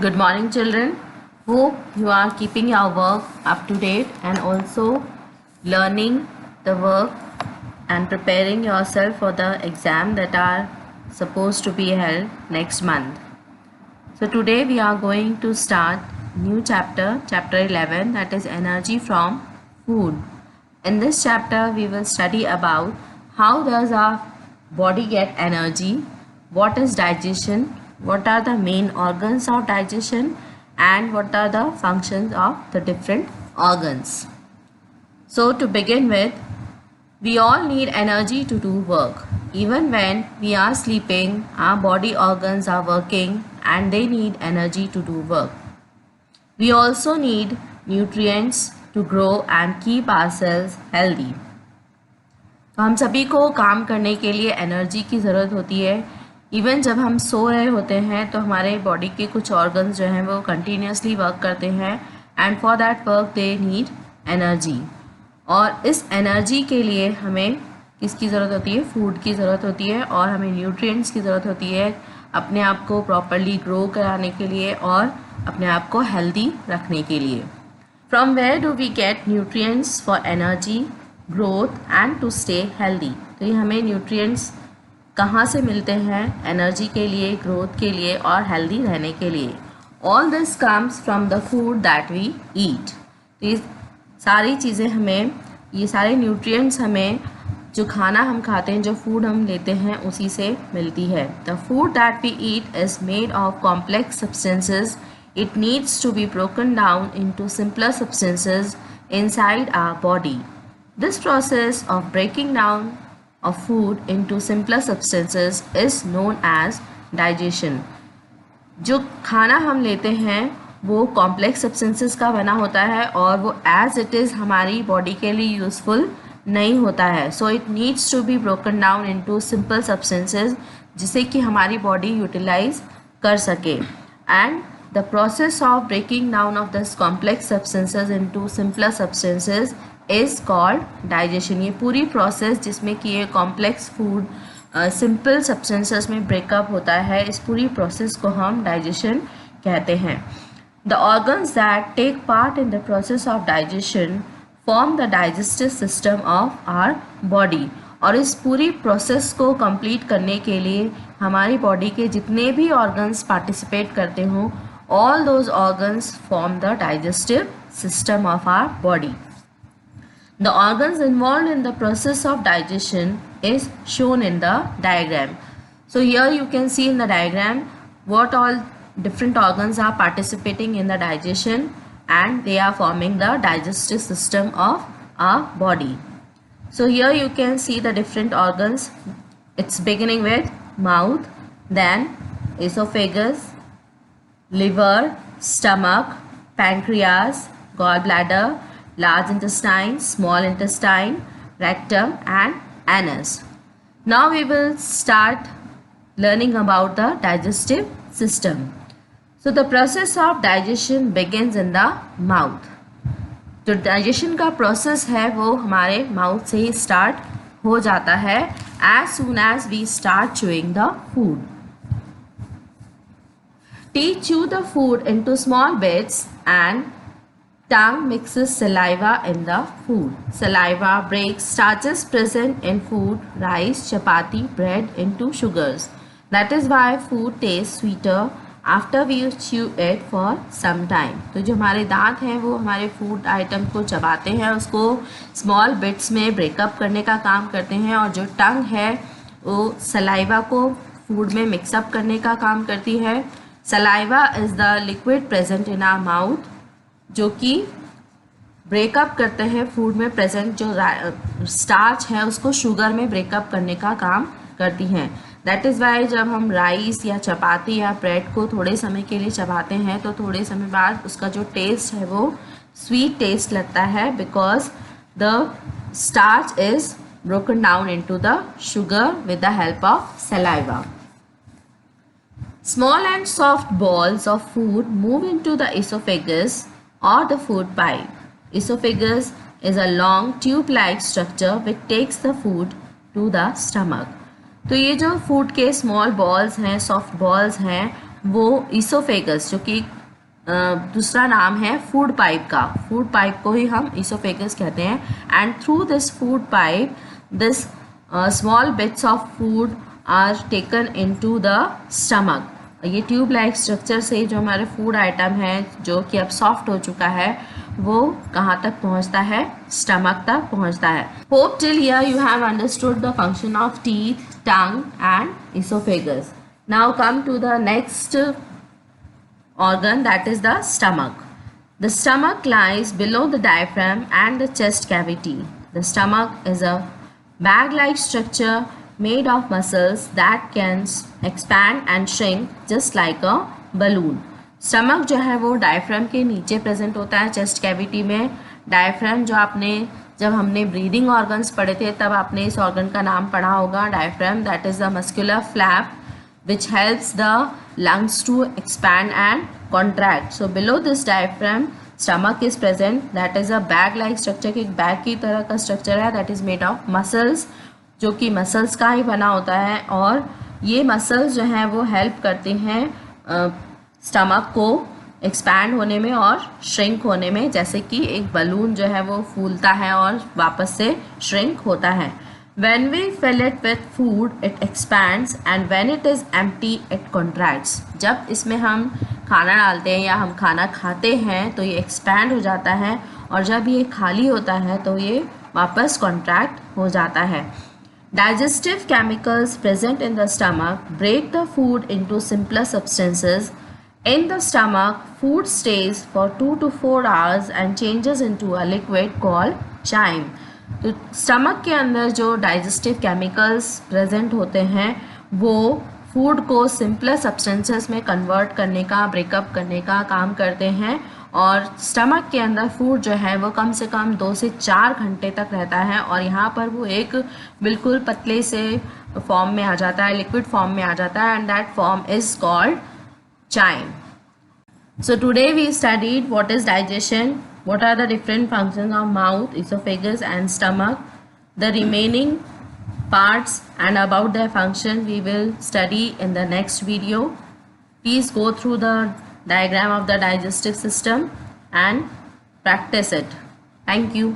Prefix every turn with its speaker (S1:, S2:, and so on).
S1: Good morning, children. Hope you are keeping your work up to date and also learning the work and preparing yourself for the exam that are supposed to be held next month. So today we are going to start new chapter 11, that is energy from food. In this chapter we will study about how does our body get energy, what is digestion, what are the main organs of digestion, and what are the functions of the different organs. So to begin with, we all need energy to do work. Even when we are sleeping, our body organs are working and they need energy to do work. We also need nutrients to grow and keep ourselves healthy. तो हम सभी को काम करने के लिए energy की ज़रूरत होती है. इवन जब हम सो रहे होते हैं तो हमारे बॉडी के कुछ ऑर्गन्स जो हैं वो कंटिन्यूसली वर्क करते हैं and for that work they need energy. और इस एनर्जी के लिए हमें किसकी ज़रूरत होती है? फूड की ज़रूरत होती है और हमें न्यूट्रिएंट्स की ज़रूरत होती है अपने आप को प्रॉपरली ग्रो कराने के लिए और अपने आप को हेल्दी रखने के लिए. From where do we get nutrients for energy, growth and to stay healthy. तो ये हमें न्यूट्रिएंट्स कहाँ से मिलते हैं एनर्जी के लिए, ग्रोथ के लिए और हेल्दी रहने के लिए? All this comes from the food that we eat. तो ये सारी चीज़ें हमें, ये सारे न्यूट्रिएंट्स हमें जो खाना हम खाते हैं, जो फूड हम लेते हैं उसी से मिलती है. The food that we eat is made of complex substances. It needs to be broken down into simpler substances inside our body. This process of breaking down of food into simpler substances is known as digestion. जो खाना हम लेते हैं वो complex substances का बना होता है और वो एज इट इज़ हमारी बॉडी के लिए यूज़फुल नहीं होता है. So it needs to be broken down into simple substances जिसे कि हमारी बॉडी यूटिलाइज कर सके. And the process of breaking down of this complex substances into simpler substances is called digestion. ये पूरी प्रोसेस जिसमें कि ये कॉम्प्लेक्स फूड सिंपल सब्सटेंसेस में ब्रेकअप होता है, इस पूरी प्रोसेस को हम डाइजेशन कहते हैं. The organs that take part in the process of digestion form the digestive system of our body. और इस पूरी प्रोसेस को कंप्लीट करने के लिए हमारी बॉडी के जितने भी ऑर्गन्स पार्टिसिपेट करते हों, all those organs form the digestive system of our body. The organs involved in the process of digestion is shown in the diagram. So here you can see in the diagram what all different organs are participating in the digestion and they are forming the digestive system of our body. So here you can see the different organs. It's beginning with mouth, then esophagus, liver, stomach, pancreas, gallbladder, large intestine, small intestine, rectum and anus. Now we will start learning about the digestive system. So the process of digestion begins in the mouth. जो digestion का process है वो हमारे mouth से ही start हो जाता है as soon as we start chewing the food. Teeth chew the food into small bits and tongue mixes saliva in the food. Saliva breaks starches present in food, rice, chapati, bread into sugars. That is why food tastes sweeter after we chew it for some time. तो जो हमारे दांत हैं वो हमारे food item को चबाते हैं, उसको स्मॉल बिट्स में ब्रेकअप करने का काम करते हैं, और जो टंग है वो सलाइवा को फूड में मिक्सअप करने का काम करती है. Saliva is the liquid present in our mouth जो कि ब्रेकअप करते हैं फूड में प्रेजेंट जो स्टार्च है उसको शुगर में ब्रेकअप करने का काम करती हैं. दैट इज़ वाई जब हम राइस या चपाती या ब्रेड को थोड़े समय के लिए चबाते हैं तो थोड़े समय बाद उसका जो टेस्ट है वो स्वीट टेस्ट लगता है, because the starch is broken down into the sugar with the help of saliva. Small and soft balls of food move into the esophagus or the food pipe. Esophagus is a long tube-like structure which takes the food to the stomach. तो ये जो food के small balls हैं, soft balls हैं, वो esophagus, जो कि दूसरा नाम है फूड पाइप का, फूड पाइप को ही हम ईसोफेगस कहते हैं. And through this food pipe this small bits of food are taken into the stomach. ये ट्यूब लाइक स्ट्रक्चर से जो हमारे फूड आइटम है जो कि अब सॉफ्ट हो चुका है वो कहाँ तक पहुँचता है, स्टमक तक पहुँचता है. Hope till here you have understood the function of teeth, tongue and esophagus. Now come to the next organ, that is the stomach. The stomach lies below the diaphragm and the chest cavity. The stomach is a bag-like structure made of muscles that can expand and shrink just like a balloon. Stomach जो है वो diaphragm के नीचे present होता है, chest cavity में. Diaphragm जो आपने जब हमने ब्रीदिंग ऑर्गन्स पढ़े थे तब आपने इस ऑर्गन का नाम पढ़ा होगा, diaphragm. That is the muscular flap which helps the lungs to expand and contract. So below this diaphragm stomach is present. That is a bag like structure, कि एक बैग की तरह का स्ट्रक्चर है. that is made of muscles, जो कि muscles का ही बना होता है. और ये मसल्स जो हैं वो हेल्प करते हैं स्टमक को एक्सपैंड होने में और श्रिंक होने में, जैसे कि एक बलून जो है वो फूलता है और वापस से श्रिंक होता है. When we fill it with food, it expands, and when it is empty, it contracts. जब इसमें हम खाना डालते हैं या हम खाना खाते हैं तो ये एक्सपैंड हो जाता है, और जब ये खाली होता है तो ये वापस कॉन्ट्रैक्ट हो जाता है. Digestive chemicals present in the stomach break the food into simpler substances. In the stomach, food stays for 2 to 4 hours and changes into a liquid called chyme. तो स्टमक के अंदर जो डाइजेस्टिव केमिकल्स प्रेजेंट होते हैं वो food को simpler substances में convert करने का, ब्रेकअप करने का काम करते हैं. और स्टमक के अंदर फूड जो है वो कम से कम 2 से 4 घंटे तक रहता है, और यहाँ पर वो एक बिल्कुल पतले से फॉर्म में आ जाता है, लिक्विड फॉर्म में आ जाता है. And that form is called chyme. So today we studied what is digestion, what are the different functions of mouth, esophagus and stomach. The remaining parts and about their function we will study in the next video. Please go through the diagram of the digestive system and practice it. Thank you.